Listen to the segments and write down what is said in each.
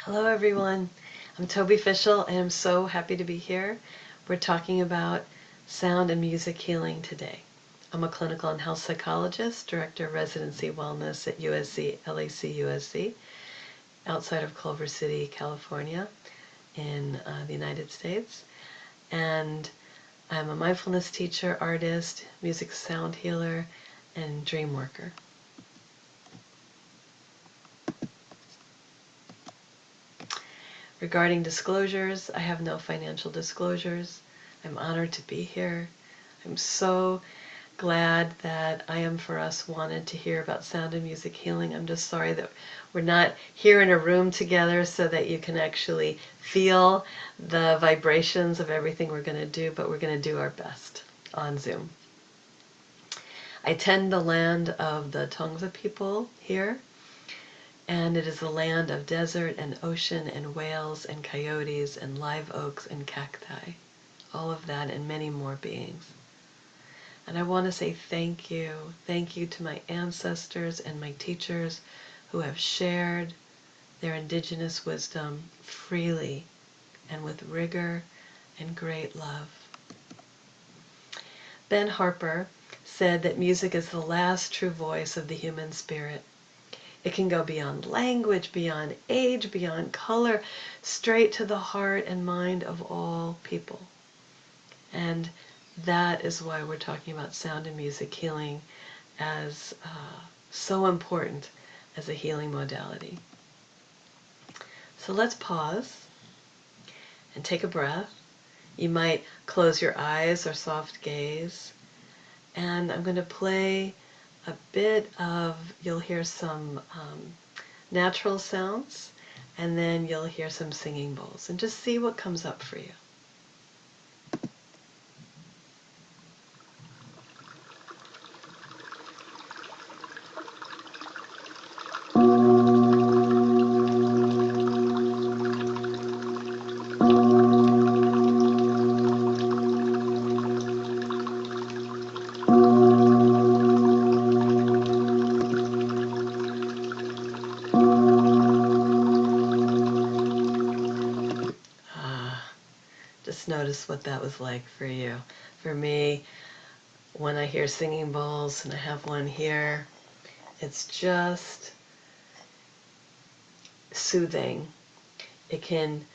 Hello everyone, I'm Tobi Fishel and I'm so happy to be here. We're talking about sound and music healing today. I'm a clinical and health psychologist, director of residency wellness at USC, LAC USC, outside of Culver City, California in the United States. And I'm a mindfulness teacher, artist, music sound healer, and dream worker. Regarding disclosures, I have no financial disclosures. I'm honored to be here. I'm so glad that IM4US wanted to hear about sound and music healing. I'm just sorry that we're not here in a room together so that you can actually feel the vibrations of everything we're going to do, but we're going to do our best on Zoom. I tend the land of the Tongva people here. And it is the land of desert and ocean and whales and coyotes and live oaks and cacti. All of that and many more beings. And I want to say thank you. Thank you to my ancestors and my teachers who have shared their indigenous wisdom freely and with rigor and great love. Ben Harper said that music is the last true voice of the human spirit. It can go beyond language, beyond age, beyond color, straight to the heart and mind of all people. And that is why we're talking about sound and music healing as so important as a healing modality. So let's pause and take a breath. You might close your eyes or soft gaze. And I'm going to play a bit of, you'll hear some natural sounds, and then you'll hear some singing bowls, and just see what comes up for you. Just notice what that was like for you. For me, when I hear singing bowls, and I have one here, it's just soothing. It can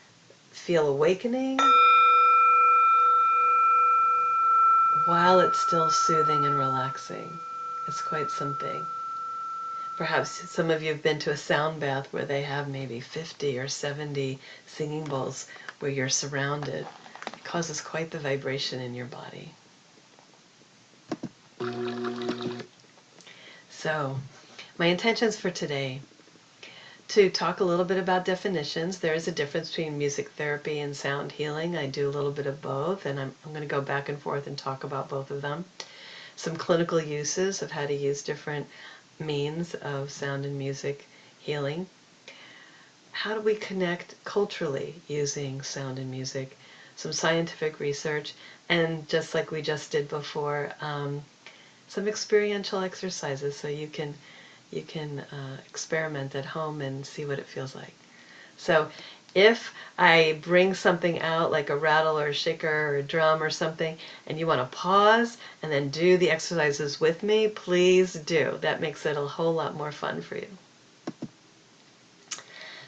feel awakening while it's still soothing and relaxing. It's quite something. Perhaps some of you have been to a sound bath where they have maybe 50 or 70 singing bowls where you're surrounded. It causes quite the vibration in your body. So, my intentions for today, to talk a little bit about definitions. There is a difference between music therapy and sound healing. I do a little bit of both, and I'm going to go back and forth and talk about both of them. Some clinical uses of how to use different means of sound and music healing. How do we connect culturally using sound and music? Some scientific research, and just like we just did before, some experiential exercises so you can experiment at home and see what it feels like. So if I bring something out like a rattle or a shaker or a drum or something, and you want to pause and then do the exercises with me, please do. That makes it a whole lot more fun for you.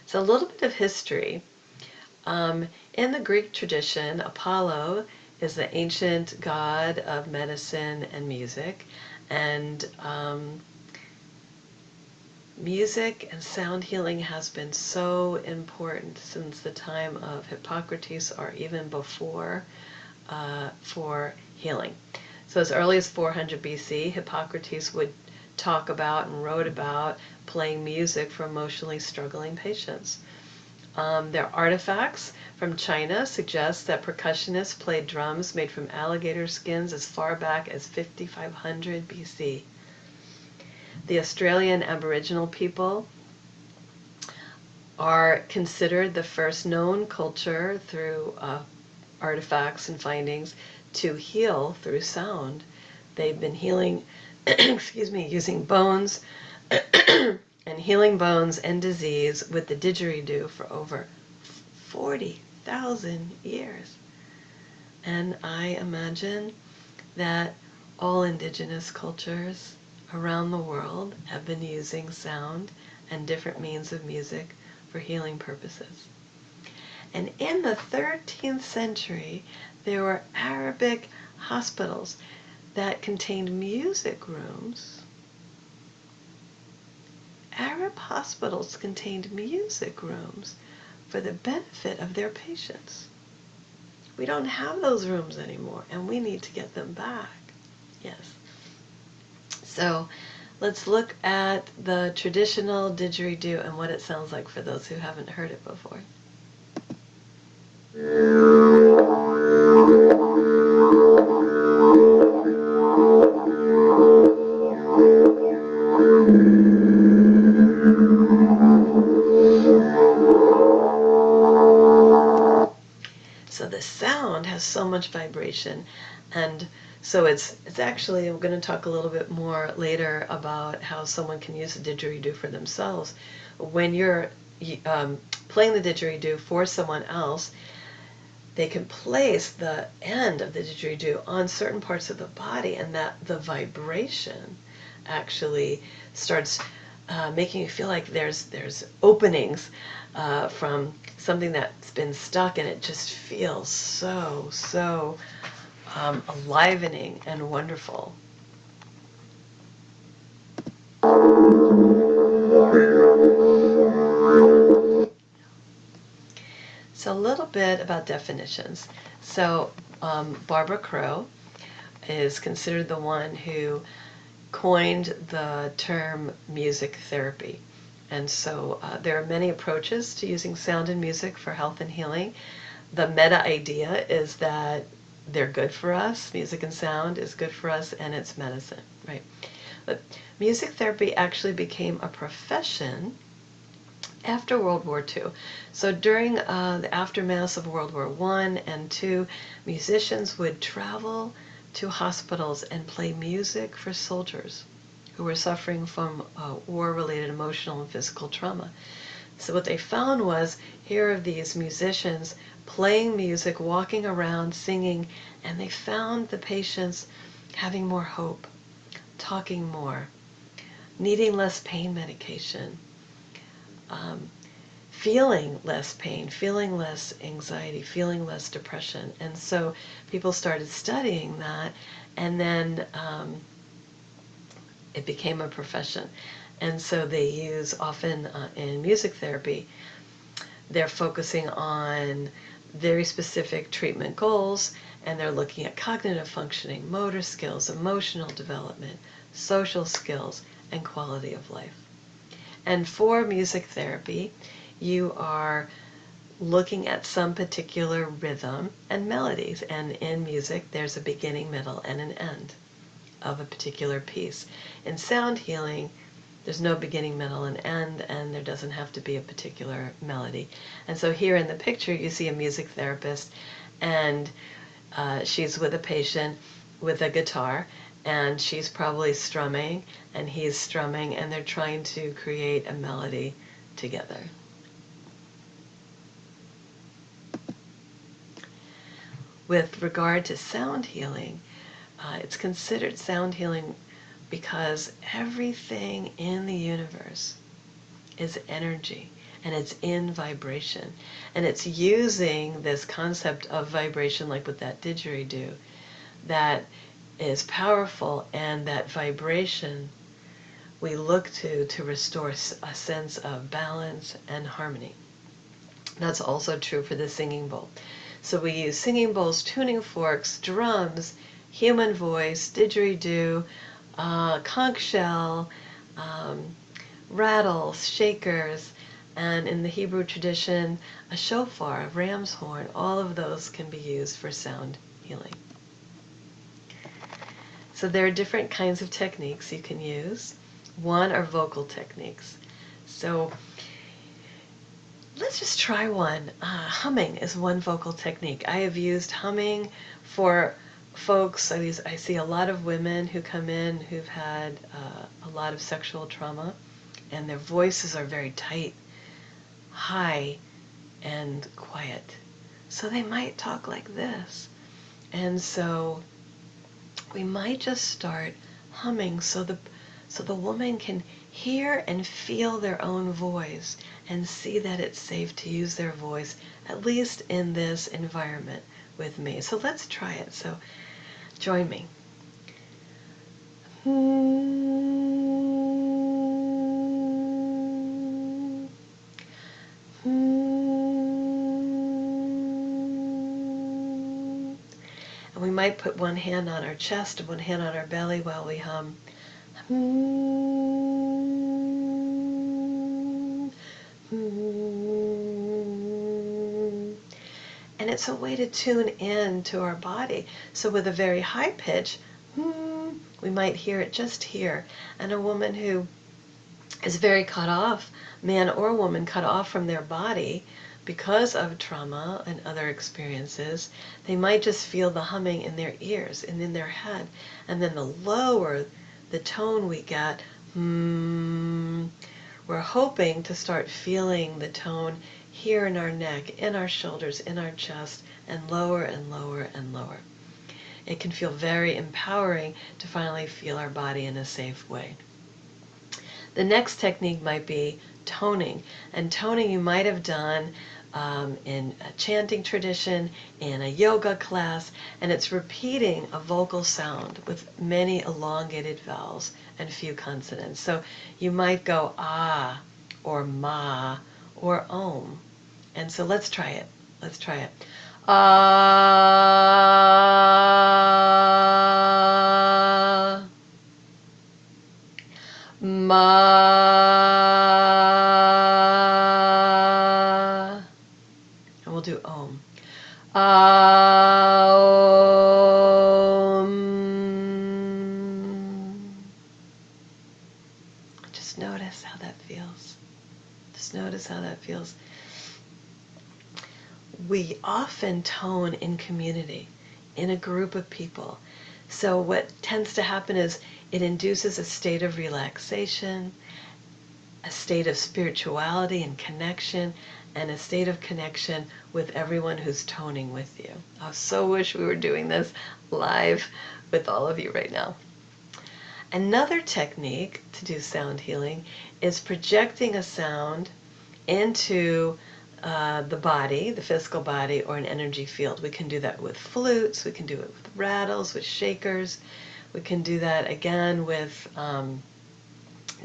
So a little bit of history. In the Greek tradition, Apollo is the ancient god of medicine and music, and music and sound healing has been so important since the time of Hippocrates or even before for healing. So as early as 400 BC, Hippocrates would talk about and wrote about playing music for emotionally struggling patients. Their artifacts from China suggest that percussionists played drums made from alligator skins as far back as 5500 BC. The Australian Aboriginal people are considered the first known culture through artifacts and findings to heal through sound. They've been healing excuse me, using bones and healing bones and disease with the didgeridoo for over 40,000 years. And I imagine that all indigenous cultures around the world have been using sound and different means of music for healing purposes. And in the 13th century, there were Arabic hospitals that contained music rooms. Arab hospitals contained music rooms for the benefit of their patients. We don't have those rooms anymore, and we need to get them back. Yes. So let's look at the traditional didgeridoo and what it sounds like for those who haven't heard it before. So the sound has so much vibration, and so it's actually, I'm going to talk a little bit more later about how someone can use a didgeridoo for themselves. When you're playing the didgeridoo for someone else, they can place the end of the didgeridoo on certain parts of the body, and that the vibration actually starts making you feel like there's openings from something that's been stuck, and it just feels so enlivening and wonderful. So a little bit about definitions. So Barbara Crow is considered the one who coined the term music therapy. And so there are many approaches to using sound and music for health and healing. The meta idea is that they're good for us. Music and sound is good for us, and it's medicine, right? But music therapy actually became a profession after World War II. So during the aftermath of World War I and II, musicians would travel to hospitals and play music for soldiers who were suffering from war-related emotional and physical trauma. So what they found was, here are these musicians playing music, walking around, singing, and they found the patients having more hope, talking more, needing less pain medication, feeling less pain, feeling less anxiety, feeling less depression. And so people started studying that, and then it became a profession. And so they use often in music therapy, they're focusing on very specific treatment goals, and they're looking at cognitive functioning, motor skills, emotional development, social skills, and quality of life. And for music therapy, you are looking at some particular rhythm and melodies. And in music, there's a beginning, middle, and an end of a particular piece. In sound healing, there's no beginning, middle, and end, and there doesn't have to be a particular melody. And so here in the picture, you see a music therapist, and she's with a patient with a guitar, and she's probably strumming, and he's strumming, and they're trying to create a melody together. With regard to sound healing, it's considered sound healing because everything in the universe is energy, and it's in vibration. And it's using this concept of vibration, like with that didgeridoo, that is powerful, and that vibration we look to restore a sense of balance and harmony. That's also true for the singing bowl. So we use singing bowls, tuning forks, drums, human voice, didgeridoo, conch shell, rattles, shakers, and in the Hebrew tradition, a shofar, a ram's horn. All of those can be used for sound healing. So there are different kinds of techniques you can use. One are vocal techniques. So let's just try one. Humming is one vocal technique. I have used humming for folks. I see a lot of women who come in who've had a lot of sexual trauma, and their voices are very tight, high, and quiet. So they might talk like this. And so we might just start humming so the woman can hear and feel their own voice and see that it's safe to use their voice, at least in this environment with me. So let's try it. So join me. And we might put one hand on our chest and one hand on our belly while we hum. And it's a way to tune in to our body. So with a very high pitch, we might hear it just here. And a woman who is very cut off, man or woman cut off from their body because of trauma and other experiences, they might just feel the humming in their ears and in their head. And then the lower the tone we get, we're hoping to start feeling the tone here in our neck, in our shoulders, in our chest, and lower and lower and lower. It can feel very empowering to finally feel our body in a safe way. The next technique might be toning. And toning you might have done in a chanting tradition, in a yoga class, and it's repeating a vocal sound with many elongated vowels and few consonants. So you might go ah, or ma, or om. And so let's try it. Let's try it. Ah, ma. And we'll do om. Om. Just notice how that feels. Just notice how that feels. We often tone in community, in a group of people. So what tends to happen is it induces a state of relaxation, a state of spirituality and connection, and a state of connection with everyone who's toning with you. I so wish we were doing this live with all of you right now. Another technique to do sound healing is projecting a sound into the body, the physical body, or an energy field. We can do that with flutes, we can do it with rattles, with shakers. We can do that again with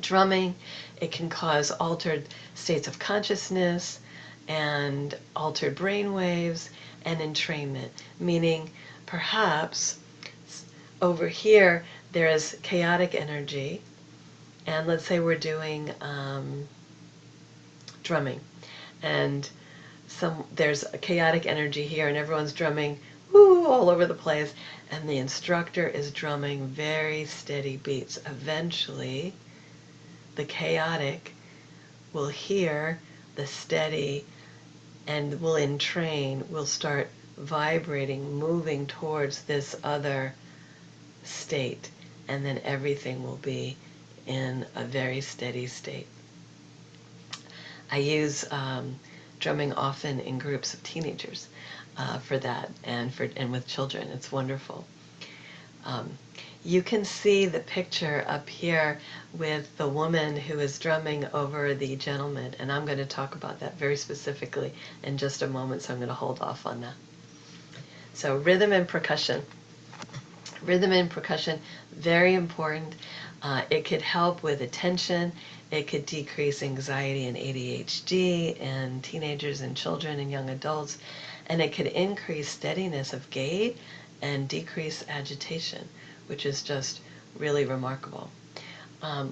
drumming. It can cause altered states of consciousness and altered brain waves and entrainment, meaning perhaps over here there is chaotic energy, and let's say we're doing drumming, and there's a chaotic energy here and everyone's drumming woo, all over the place, and the instructor is drumming very steady beats. Eventually the chaotic will hear the steady and will entrain, will start vibrating, moving towards this other state, and then everything will be in a very steady state. I use drumming often in groups of teenagers for that, and with children. It's wonderful. You can see the picture up here with the woman who is drumming over the gentleman, and I'm going to talk about that very specifically in just a moment, so I'm going to hold off on that. So rhythm and percussion. Rhythm and percussion, very important. It could help with attention. It could decrease anxiety and ADHD in teenagers and children and young adults. And it could increase steadiness of gait and decrease agitation, which is just really remarkable.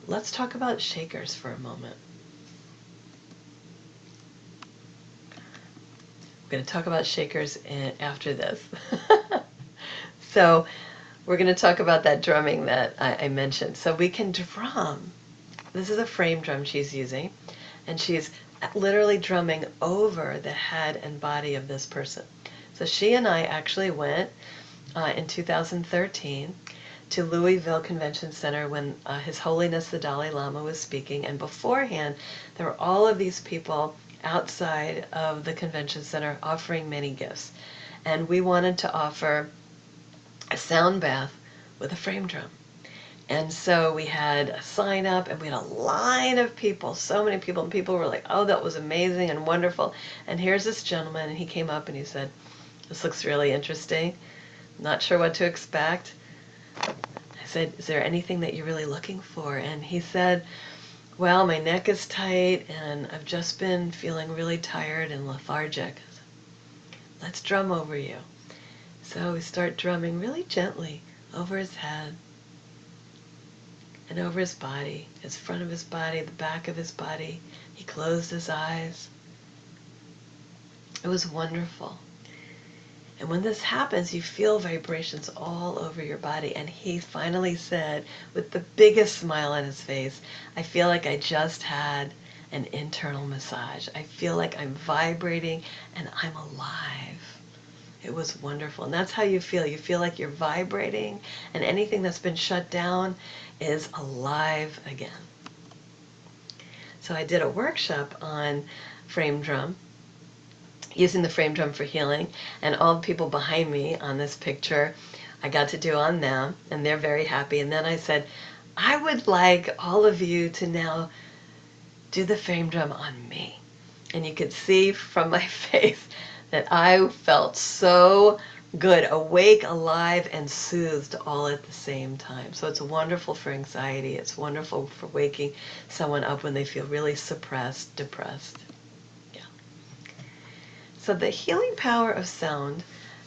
Let's talk about shakers for a moment. We're going to talk about shakers after this. So we're going to talk about that drumming that I mentioned. So we can drum. This is a frame drum she's using, and she's literally drumming over the head and body of this person. So she and I actually went in 2013 to Louisville Convention Center when His Holiness the Dalai Lama was speaking, and beforehand there were all of these people outside of the convention center offering many gifts. And we wanted to offer a sound bath with a frame drum. And so we had a sign up and we had a line of people, so many people, and people were like, oh, that was amazing and wonderful. And here's this gentleman, and he came up and he said, this looks really interesting. Not sure what to expect. I said, is there anything that you're really looking for? And he said, well, my neck is tight and I've just been feeling really tired and lethargic. I said, let's drum over you. So we start drumming really gently over his head and over his body, his front of his body, the back of his body. He closed his eyes. It was wonderful. And when this happens, you feel vibrations all over your body. And he finally said, with the biggest smile on his face, I feel like I just had an internal massage. I feel like I'm vibrating and I'm alive. It was wonderful. And that's how you feel. You feel like you're vibrating and anything that's been shut down is alive again. So I did a workshop on frame drum, using the frame drum for healing, and all the people behind me on this picture, I got to do on them, and they're very happy. And then I said, I would like all of you to now do the frame drum on me. And you could see from my face that I felt so good, awake, alive, and soothed all at the same time. So it's wonderful for anxiety. It's wonderful for waking someone up when they feel really suppressed, depressed. Yeah. So the healing power of sound,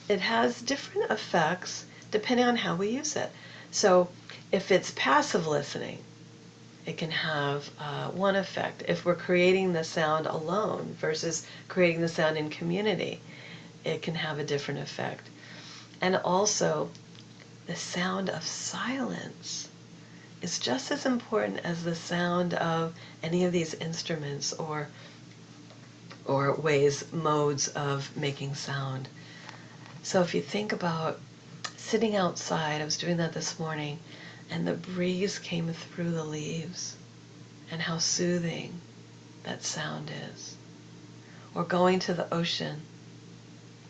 it has different effects depending on how we use it. So if it's passive listening, it can have one effect. If we're creating the sound alone versus creating the sound in community, it can have a different effect. And also, the sound of silence is just as important as the sound of any of these instruments or ways, modes of making sound. So if you think about sitting outside, I was doing that this morning, and the breeze came through the leaves, and how soothing that sound is. Or going to the ocean.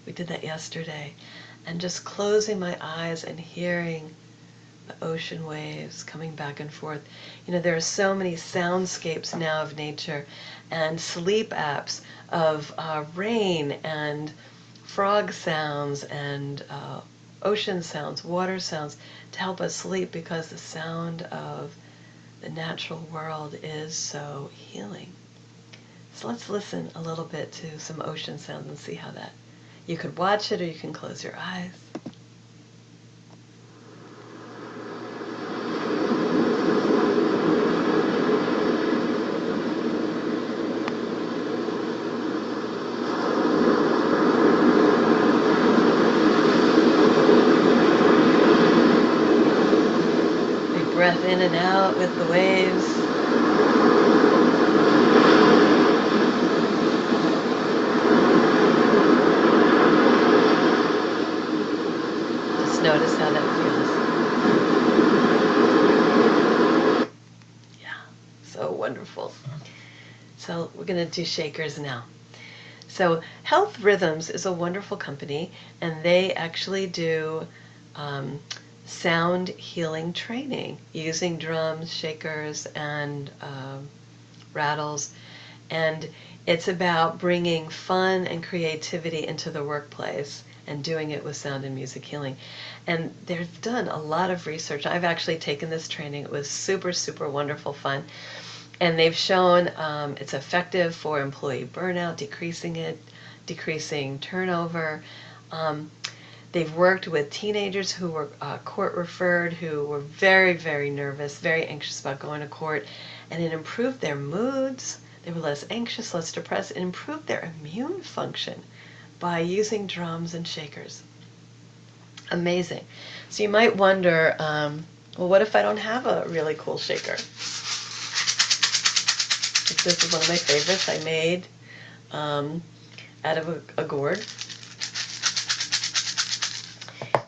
We did that yesterday. And just closing my eyes and hearing the ocean waves coming back and forth. You know, there are so many soundscapes now of nature and sleep apps of rain and frog sounds and ocean sounds, water sounds to help us sleep, because the sound of the natural world is so healing. So let's listen a little bit to some ocean sounds and see how that. You could watch it or you can close your eyes. Big breath in and out with the waves. Notice how that feels. Yeah, so wonderful. So we're going to do shakers now. So Health Rhythms is a wonderful company, and they actually do sound healing training using drums, shakers, and rattles. And it's about bringing fun and creativity into the workplace and doing it with sound and music healing. And they've done a lot of research. I've actually taken this training. It was super, super wonderful fun. And they've shown it's effective for employee burnout, decreasing turnover. They've worked with teenagers who were court referred, who were very, very nervous, very anxious about going to court, and it improved their moods. They were less anxious, less depressed. It improved their immune function by using drums and shakers. Amazing. So you might wonder, well, what if I don't have a really cool shaker? This is one of my favorites I made out of a gourd.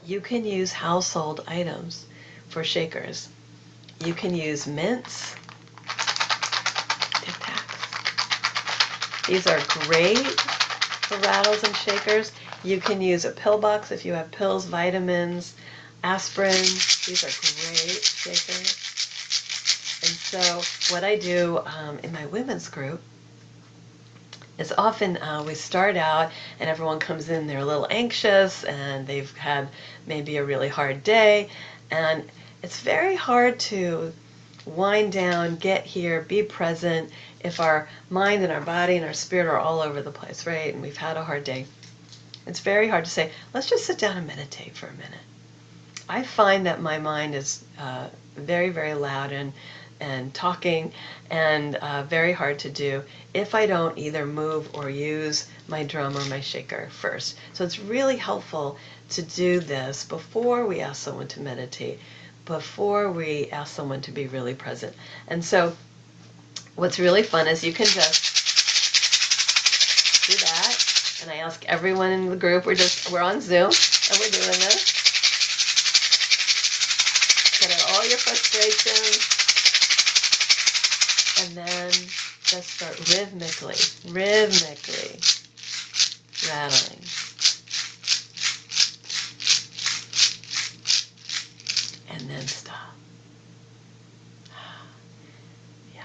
You can use household items for shakers. You can use mints, Tic Tacs. These are great for rattles and shakers. You can use a pill box if you have pills, vitamins, aspirin. These are great shakers. And so what I do in my women's group is often we start out and everyone comes in, they're a little anxious and they've had maybe a really hard day, and it's very hard to wind down, get here, be present if our mind and our body and our spirit are all over the place, right? And we've had a hard day. It's very hard to say, let's just sit down and meditate for a minute. I find that my mind is very, very loud and talking and very hard to do if I don't either move or use my drum or my shaker first. So it's really helpful to do this before we ask someone to meditate, before we ask someone to be really present. And so what's really fun is you can just do that. And I ask everyone in the group, we're on Zoom and we're doing this. Get out all your frustrations and then just start rhythmically rattling. And then stop. Yeah.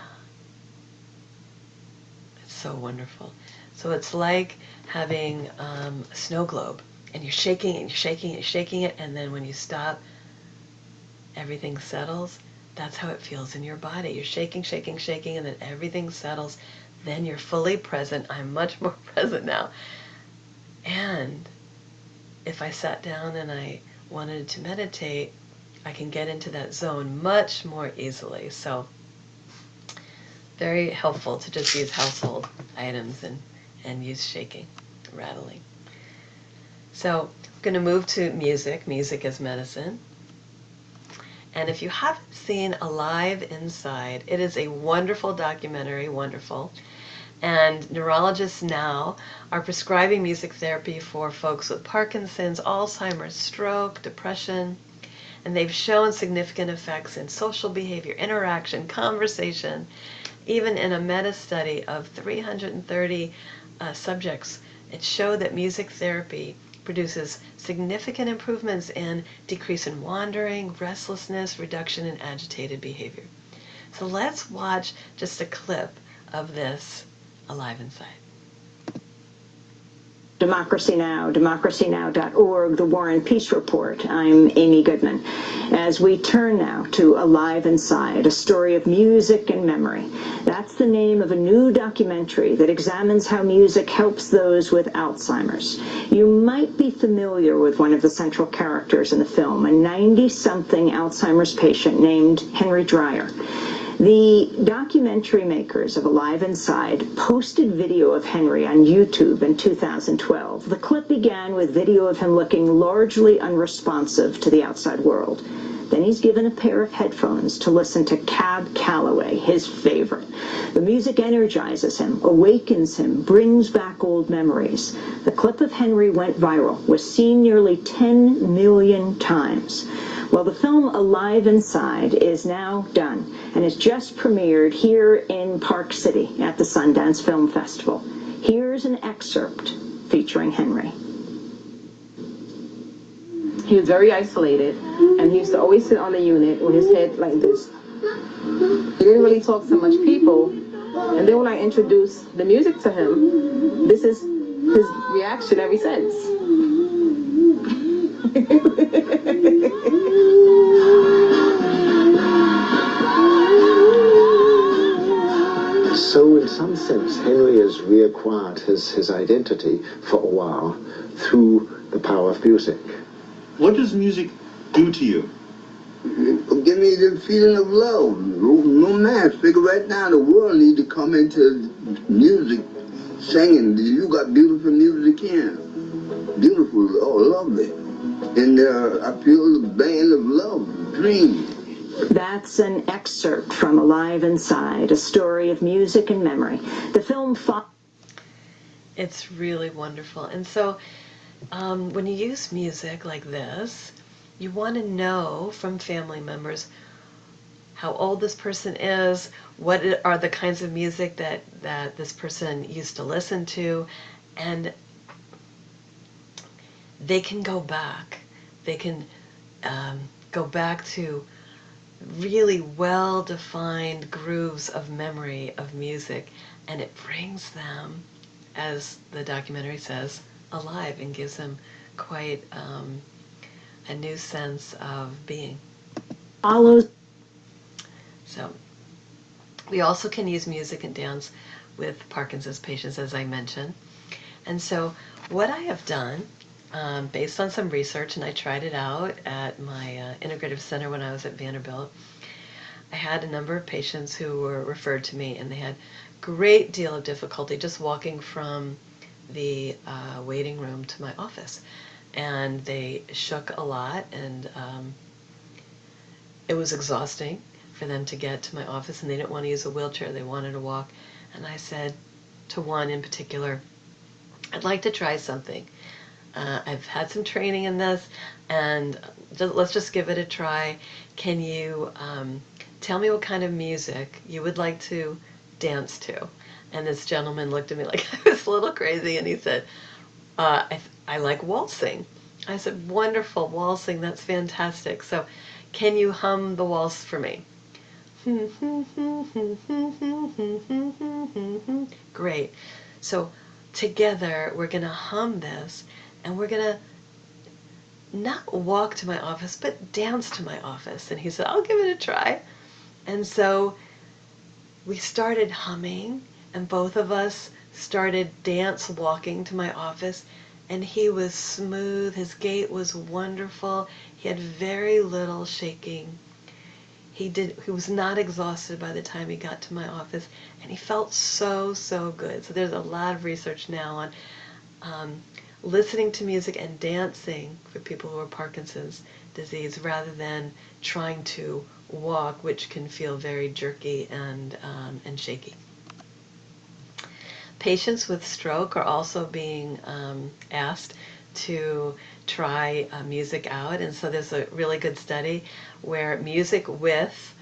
It's so wonderful. So it's like having a snow globe, and you're shaking it, and you're shaking it, you're shaking it, and then when you stop, everything settles. That's how it feels in your body. You're shaking, shaking, shaking, and then everything settles. Then you're fully present. I'm much more present now. And if I sat down and I wanted to meditate, I can get into that zone much more easily. So very helpful to just use household items and use shaking, rattling. So I'm going to move to music. Music is medicine. And if you haven't seen Alive Inside, it is a wonderful documentary, wonderful. And neurologists now are prescribing music therapy for folks with Parkinson's, Alzheimer's, stroke, depression. And they've shown significant effects in social behavior, interaction, conversation. Even in a meta-study of 330 subjects, it showed that music therapy produces significant improvements in decrease in wandering, restlessness, reduction in agitated behavior. So let's watch just a clip of this Alive Inside. Democracy Now!, democracynow.org, The War and Peace Report. I'm Amy Goodman. As we turn now to Alive Inside, a story of music and memory. That's the name of a new documentary that examines how music helps those with Alzheimer's. You might be familiar with one of the central characters in the film, a 90-something Alzheimer's patient named Henry Dreyer. The documentary makers of Alive Inside posted video of Henry on YouTube in 2012. The clip began with video of him looking largely unresponsive to the outside world. Then he's given a pair of headphones to listen to Cab Calloway, his favorite. The music energizes him, awakens him, brings back old memories. The clip of Henry went viral, was seen nearly 10 million times. Well, the film Alive Inside is now done and has just premiered here in Park City at the Sundance Film Festival. Here's an excerpt featuring Henry. He was very isolated, and he used to always sit on the unit with his head like this. He didn't really talk to much people, and then when I introduced the music to him, this is his reaction ever since. So in some sense, Henry has reacquired his identity for a while through the power of music. What does music do to you? Give me the feeling of love. No man, figure right now the world need to come into music, singing. You got beautiful music here. Beautiful, oh, lovely. And I feel the band of love, dream. That's an excerpt from Alive Inside, a story of music and memory. The film It's really wonderful. And so when you use music like this, you want to know from family members how old this person is, what are the kinds of music that this person used to listen to, and they can go back. They can go back to really well-defined grooves of memory of music, and it brings them, as the documentary says, alive and gives them quite a new sense of being. Follows. So we also can use music and dance with Parkinson's patients, as I mentioned. And so what I have done, based on some research, and I tried it out at my integrative center when I was at Vanderbilt, I had a number of patients who were referred to me, and they had a great deal of difficulty just walking from the waiting room to my office. And they shook a lot, and it was exhausting for them to get to my office, and they didn't want to use a wheelchair. They wanted to walk. And I said to one in particular, I'd like to try something. I've had some training in this, and let's just give it a try. Can you tell me what kind of music you would like to dance to? And this gentleman looked at me like I was a little crazy, and he said, I like waltzing. I said, wonderful, waltzing, that's fantastic. So can you hum the waltz for me? Great. So together we're going to hum this, and we're going to not walk to my office, but dance to my office. And he said, I'll give it a try. And so we started humming, and both of us started dance walking to my office. And he was smooth. His gait was wonderful. He had very little shaking. He was not exhausted by the time he got to my office, and he felt so, so good. So there's a lot of research now on listening to music and dancing for people who are Parkinson's disease rather than trying to walk, which can feel very jerky and shaky. Patients with stroke are also being asked to try music out, and so there's a really good study where music with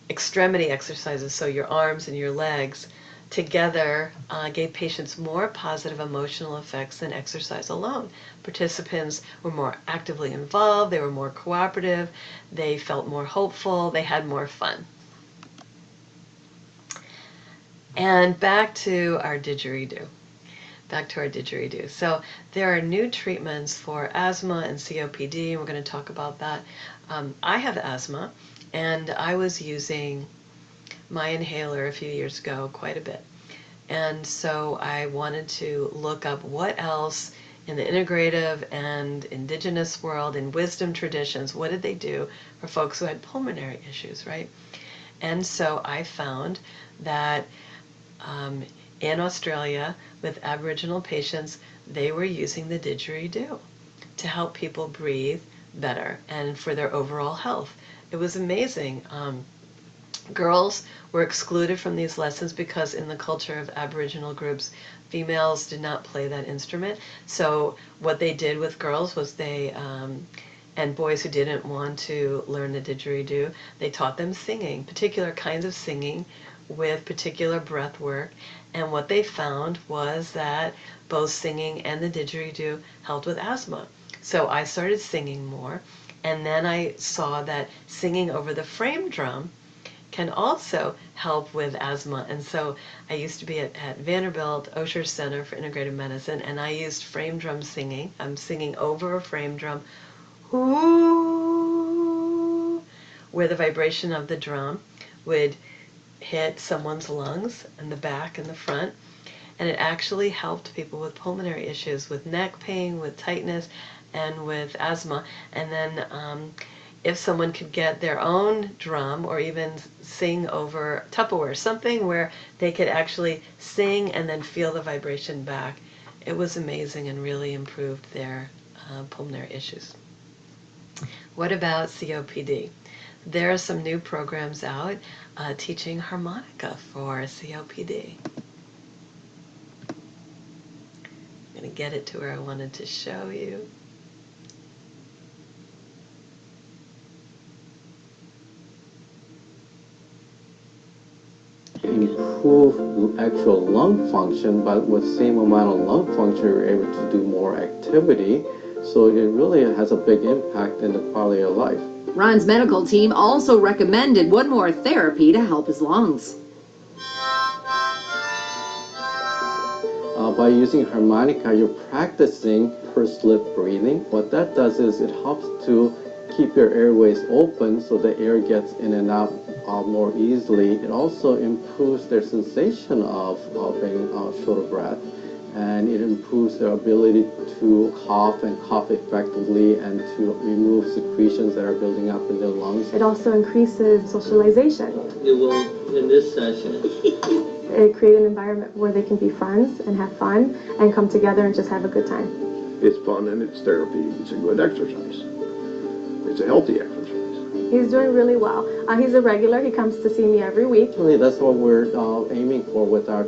extremity exercises, so your arms and your legs, together gave patients more positive emotional effects than exercise alone. Participants were more actively involved, they were more cooperative, they felt more hopeful, they had more fun. And back to our didgeridoo. So there are new treatments for asthma and COPD, and we're going to talk about that. I have asthma, and I was using my inhaler a few years ago quite a bit. And so I wanted to look up what else in the integrative and indigenous world, in wisdom traditions, what did they do for folks who had pulmonary issues, right? And so I found that in Australia, with Aboriginal patients, they were using the didgeridoo to help people breathe better and for their overall health. It was amazing. Girls were excluded from these lessons because in the culture of Aboriginal groups, females did not play that instrument. So what they did with girls was and boys who didn't want to learn the didgeridoo, they taught them singing, particular kinds of singing with particular breath work. And what they found was that both singing and the didgeridoo helped with asthma. So I started singing more, and then I saw that singing over the frame drum can also help with asthma. And so I used to be at Vanderbilt Osher Center for Integrative Medicine, and I used frame drum singing. I'm singing over a frame drum, ooh, where the vibration of the drum would hit someone's lungs in the back and the front. And it actually helped people with pulmonary issues, with neck pain, with tightness, and with asthma. And then if someone could get their own drum or even sing over Tupperware, something where they could actually sing and then feel the vibration back, it was amazing and really improved their pulmonary issues. What about COPD? There are some new programs out teaching harmonica for COPD. I'm going to get it to where I wanted to show you. improve actual lung function, but with the same amount of lung function, you're able to do more activity. So it really has a big impact in the quality of life. Ron's medical team also recommended one more therapy to help his lungs. By using harmonica, you're practicing pursed lip breathing. What that does is it helps to keep your airways open so the air gets in and out more easily. It also improves their sensation of being short of breath, and it improves their ability to cough and cough effectively and to remove secretions that are building up in their lungs. It also increases socialization. It will, in this session, it creates an environment where they can be friends and have fun and come together and just have a good time. It's fun and it's therapy. It's a good exercise. It's a healthy exercise. He's doing really well. He's a regular. He comes to see me every week. Really, that's what we're aiming for with our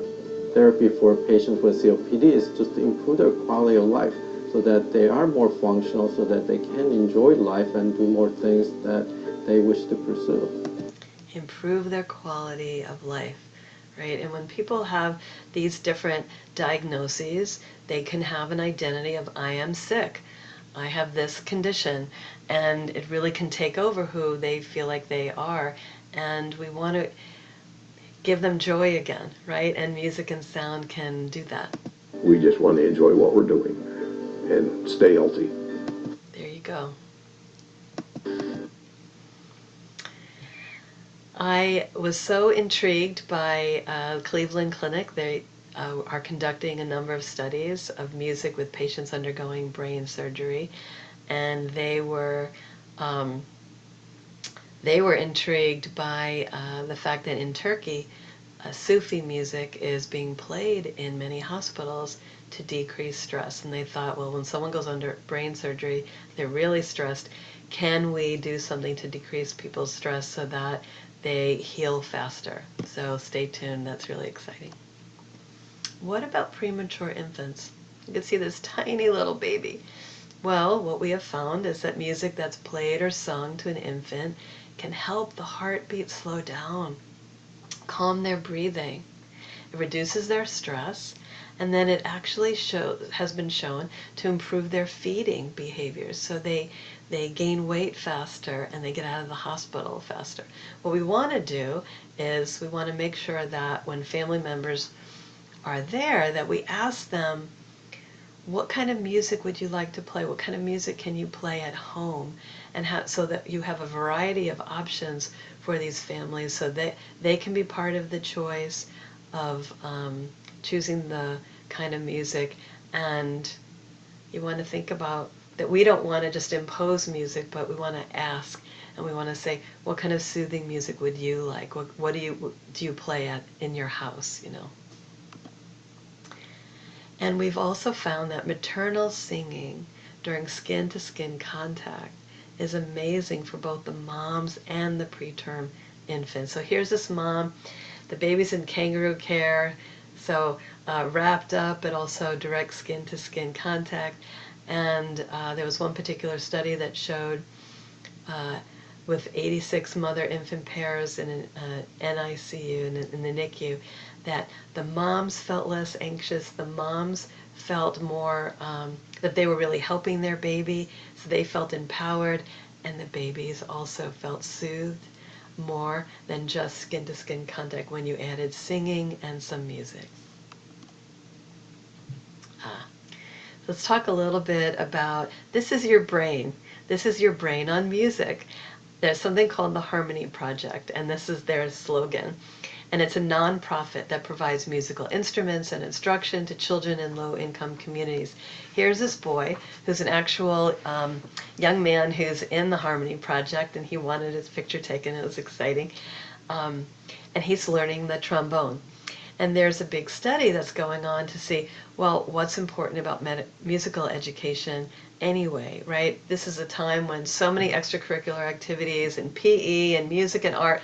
therapy for patients with COPD, is just to improve their quality of life so that they are more functional, so that they can enjoy life and do more things that they wish to pursue. Improve their quality of life. Right? And when people have these different diagnoses, they can have an identity of, I am sick, I have this condition, and it really can take over who they feel like they are. And we want to give them joy again, right? And music and sound can do that. We just want to enjoy what we're doing and stay healthy. There you go. I was so intrigued by Cleveland Clinic. They are conducting a number of studies of music with patients undergoing brain surgery, and they were intrigued by the fact that in Turkey, Sufi music is being played in many hospitals to decrease stress. And they thought, well, when someone goes under brain surgery, they're really stressed. Can we do something to decrease people's stress so that they heal faster? So stay tuned, that's really exciting. What about premature infants? You can see this tiny little baby. Well, what we have found is that music that's played or sung to an infant can help the heartbeat slow down, calm their breathing. It reduces their stress, and then it actually has been shown to improve their feeding behaviors. So they gain weight faster and they get out of the hospital faster. What we want to do is we want to make sure that when family members are there, that we ask them, what kind of music would you like to play? What kind of music can you play at home? And so that you have a variety of options for these families, so that they can be part of the choice of choosing the kind of music. And you want to think about that we don't want to just impose music, but we want to ask, and we want to say, what kind of soothing music would you like? What do you play in your house, you know? And we've also found that maternal singing during skin-to-skin contact is amazing for both the moms and the preterm infants. So here's this mom, the baby's in kangaroo care, so wrapped up, but also direct skin-to-skin contact. And there was one particular study that showed with 86 mother-infant pairs in an NICU, in the NICU, that the moms felt less anxious, the moms felt more, that they were really helping their baby, so they felt empowered, and the babies also felt soothed more than just skin-to-skin contact when you added singing and some music. Let's talk a little bit about, this is your brain. This is your brain on music. There's something called the Harmony Project, and this is their slogan. And it's a nonprofit that provides musical instruments and instruction to children in low-income communities. Here's this boy who's an actual young man who's in the Harmony Project, and he wanted his picture taken. It was exciting. And he's learning the trombone. And there's a big study that's going on to see, well, what's important about musical education anyway, right? This is a time when so many extracurricular activities and PE and music and art,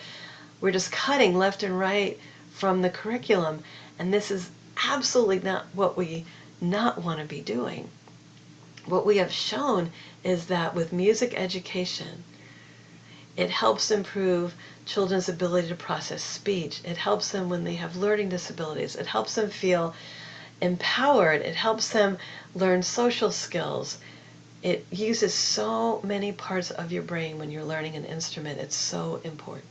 we're just cutting left and right from the curriculum. And this is absolutely not what we not want to be doing. What we have shown is that with music education, It helps improve children's ability to process speech. It helps them when they have learning disabilities. It helps them feel empowered. It helps them learn social skills. It uses so many parts of your brain when you're learning an instrument. It's so important.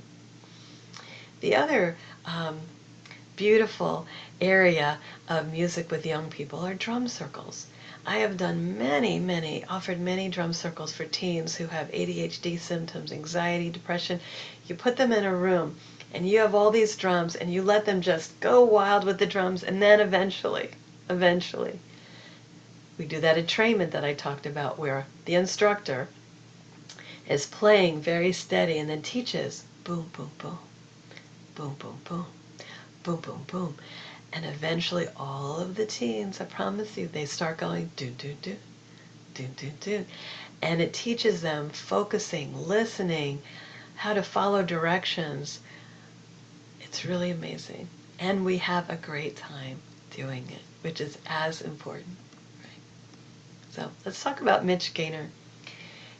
The other beautiful area of music with young people are drum circles. I have done offered many drum circles for teens who have ADHD symptoms, anxiety, depression. You put them in a room and you have all these drums and you let them just go wild with the drums, and then eventually, we do that entrainment that I talked about where the instructor is playing very steady and then teaches boom, boom, boom, boom, boom, boom, boom, boom, boom. And eventually all of the teens, I promise you, they start going do, do, do, do, do, do. And it teaches them focusing, listening, how to follow directions. It's really amazing. And we have a great time doing it, which is as important. Right? So let's talk about Mitch Gaynor.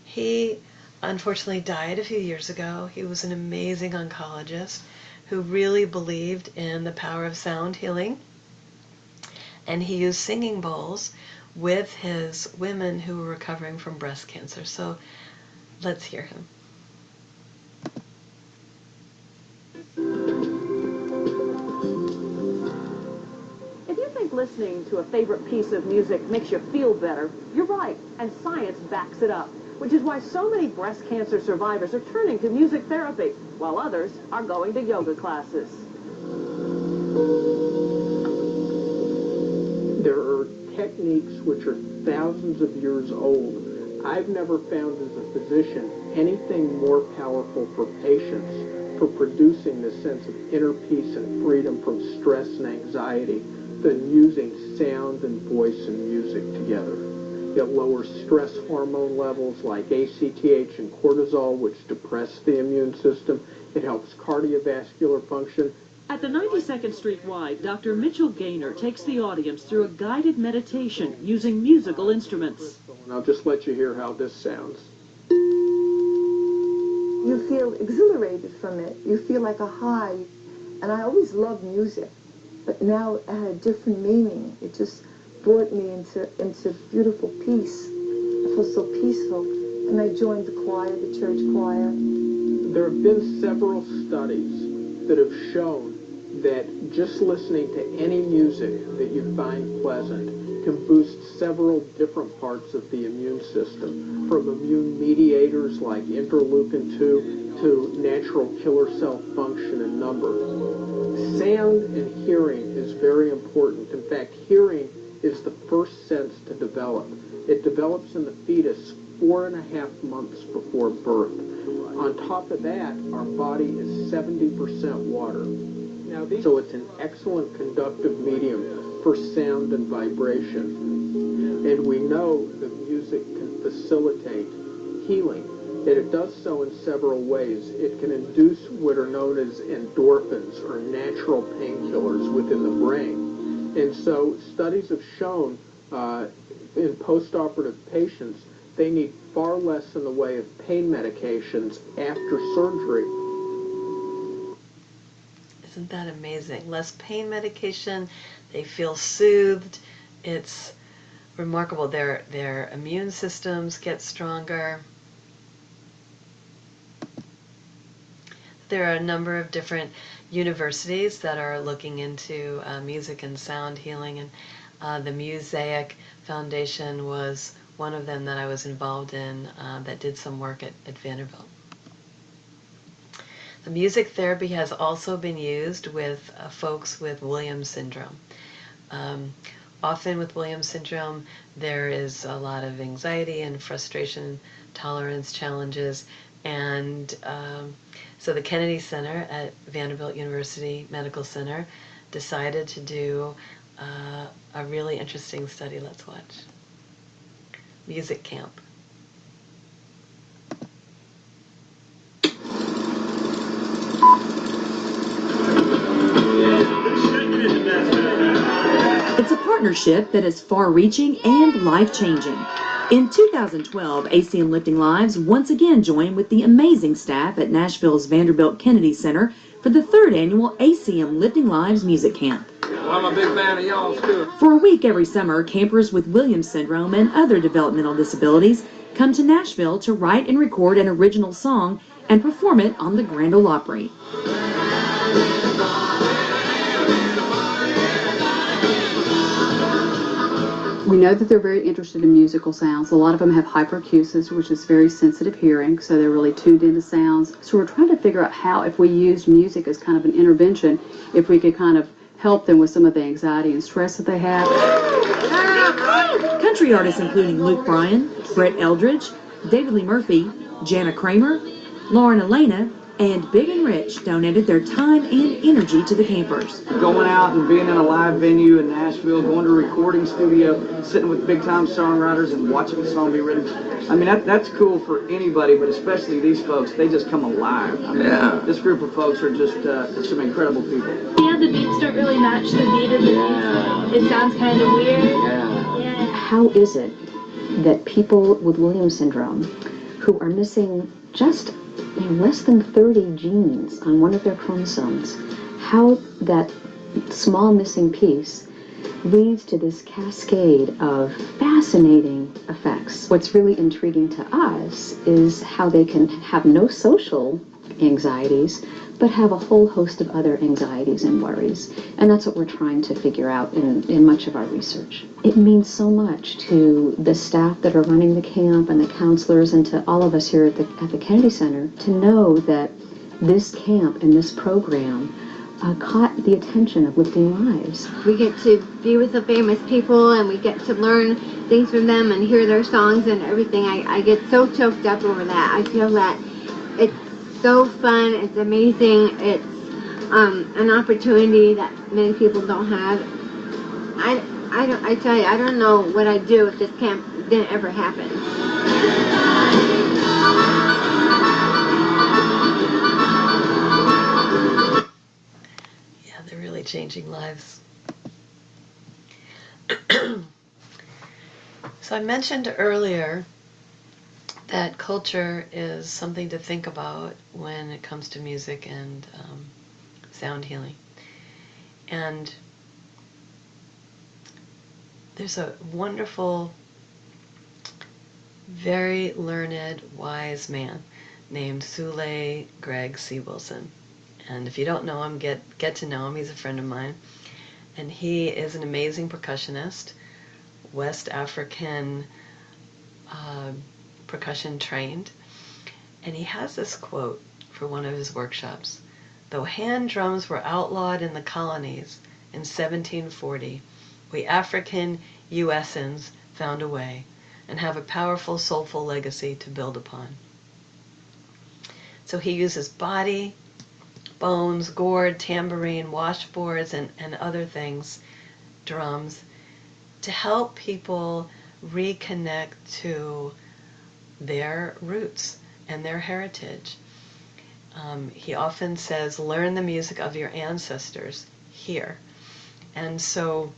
He unfortunately died a few years ago. He was an amazing oncologist who really believed in the power of sound healing. And he used singing bowls with his women who were recovering from breast cancer. So let's hear him. If you think listening to a favorite piece of music makes you feel better, you're right, and science backs it up, which is why so many breast cancer survivors are turning to music therapy, while others are going to yoga classes. There are techniques which are thousands of years old. I've never found as a physician anything more powerful for patients for producing this sense of inner peace and freedom from stress and anxiety than using sound and voice and music together. It lowers stress hormone levels like ACTH and cortisol, which depress the immune system. It helps cardiovascular function. At the 92nd Street Y, Dr. Mitchell Gaynor takes the audience through a guided meditation using musical instruments. And I'll just let you hear how this sounds. You feel exhilarated from it. You feel like a high. And I always loved music, but now it had a different meaning. It just brought me into beautiful peace. I felt so peaceful. And I joined the choir, the church choir. There have been several studies that have shown that just listening to any music that you find pleasant can boost several different parts of the immune system, from immune mediators like interleukin-2 to natural killer cell function and number. Sound and hearing is very important. In fact, hearing is the first sense to develop. It develops in the fetus 4.5 months before birth. On top of that, our body is 70% water. So it's an excellent conductive medium for sound and vibration. And we know that music can facilitate healing. And it does so in several ways. It can induce what are known as endorphins, or natural painkillers within the brain. And so studies have shown in postoperative patients, they need far less in the way of pain medications after surgery. Isn't that amazing? Less pain medication, they feel soothed. It's remarkable. Their immune systems get stronger. There are a number of different universities that are looking into music and sound healing, and the Mosaic Foundation was one of them that I was involved in that did some work at Vanderbilt. The music therapy has also been used with folks with Williams syndrome. Often with Williams syndrome, there is a lot of anxiety and frustration, tolerance challenges, and so the Kennedy Center at Vanderbilt University Medical Center decided to do a really interesting study. Let's watch. Music camp. It's a partnership that is far-reaching and life-changing. In 2012, ACM Lifting Lives once again joined with the amazing staff at Nashville's Vanderbilt Kennedy Center for the 3rd annual ACM Lifting Lives Music Camp. I'm a big fan of y'all too. For a week every summer, campers with Williams syndrome and other developmental disabilities come to Nashville to write and record an original song and perform it on the Grand Ole Opry. We know that they're very interested in musical sounds. A lot of them have hyperacusis, which is very sensitive hearing, so they're really tuned into sounds. So we're trying to figure out how, if we used music as kind of an intervention, if we could kind of help them with some of the anxiety and stress that they have. Country artists including Luke Bryan, Brett Eldridge, David Lee Murphy, Jana Kramer, Lauren Elena, and Big and Rich donated their time and energy to the campers. Going out and being in a live venue in Nashville, going to a recording studio, sitting with big-time songwriters and watching the song be written. I mean, that's cool for anybody, but especially these folks. They just come alive. I mean, this group of folks are just some incredible people. Yeah, the beats don't really match the beat of the music. It sounds kind of weird. Yeah. How is it that people with Williams syndrome who are missing just less than 30 genes on one of their chromosomes, how that small missing piece leads to this cascade of fascinating effects? What's really intriguing to us is how they can have no social anxieties, but have a whole host of other anxieties and worries. And that's what we're trying to figure out in much of our research. It means so much to the staff that are running the camp and the counselors and to all of us here at the Kennedy Center to know that this camp and this program caught the attention of Lifting Lives. We get to be with the famous people and we get to learn things from them and hear their songs and everything. I get so choked up over that. I feel that it's so fun, it's amazing, it's an opportunity that many people don't have. I tell you, I don't know what I'd do if this camp didn't ever happen. Yeah, they're really changing lives. So I mentioned earlier that culture is something to think about when it comes to music and sound healing. And there's a wonderful, very learned, wise man named Sule Greg C. Wilson. And if you don't know him, get to know him. He's a friend of mine. And he is an amazing percussionist, West African percussion trained. And he has this quote for one of his workshops. Though hand drums were outlawed in the colonies in 1740, we African USans found a way and have a powerful, soulful legacy to build upon. So he uses body, bones, gourd, tambourine, washboards, and other things, drums, to help people reconnect to their roots and their heritage. He often says, learn the music of your ancestors here. And so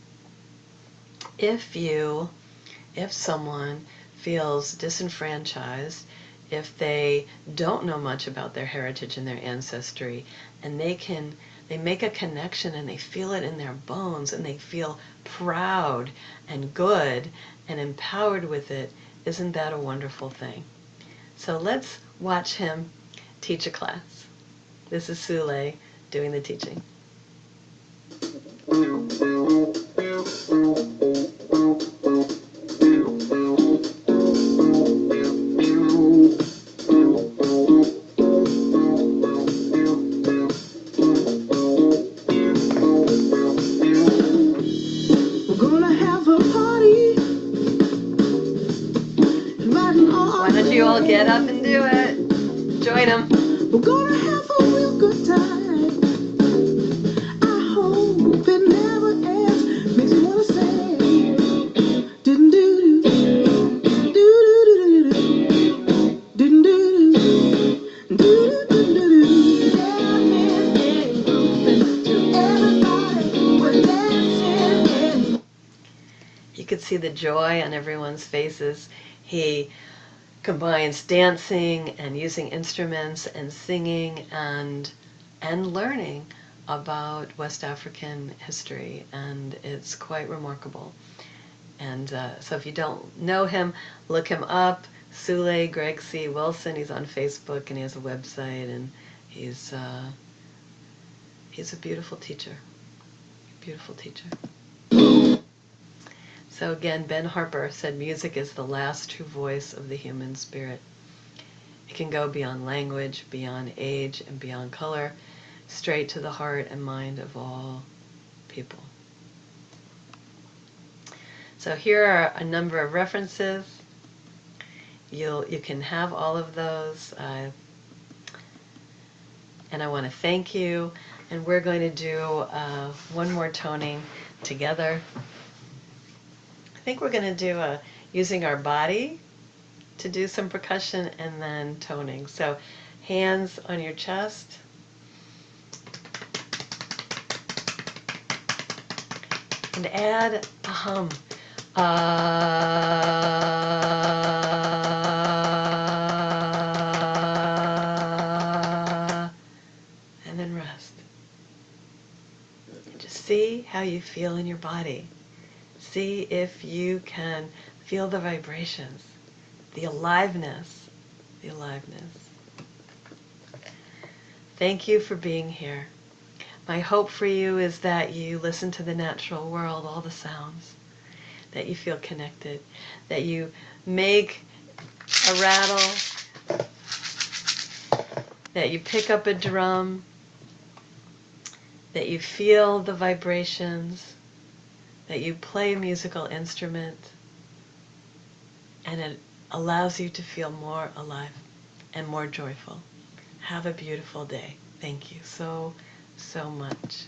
if someone feels disenfranchised, if they don't know much about their heritage and their ancestry, and they make a connection and they feel it in their bones and they feel proud and good and empowered with it, isn't that a wonderful thing? So let's watch him teach a class. This is Sule doing the teaching. Why don't you all get up and do it? Join them. We're gonna have a real good time. I hope it never ends. Makes me wanna say, didn't do do do do do do didn't do do do do do do. Everybody, we're dancing. You could see the joy on everyone's faces. He combines dancing and using instruments and singing and learning about West African history, and it's quite remarkable. And so if you don't know him, look him up. Sule Greg C. Wilson. He's on Facebook and he has a website, and he's a beautiful teacher. Beautiful teacher. So again, Ben Harper said music is the last true voice of the human spirit. It can go beyond language, beyond age, and beyond color, straight to the heart and mind of all people. So here are a number of references. You can have all of those. And I want to thank you. And we're going to do one more toning together. I think we're going to do using our body to do some percussion and then toning. So hands on your chest. And add a hum. And then rest. And just see how you feel in your body. See if you can feel the vibrations, the aliveness, the aliveness. Thank you for being here. My hope for you is that you listen to the natural world, all the sounds, that you feel connected, that you make a rattle, that you pick up a drum, that you feel the vibrations, that you play a musical instrument, and it allows you to feel more alive and more joyful. Have a beautiful day. Thank you so, so much.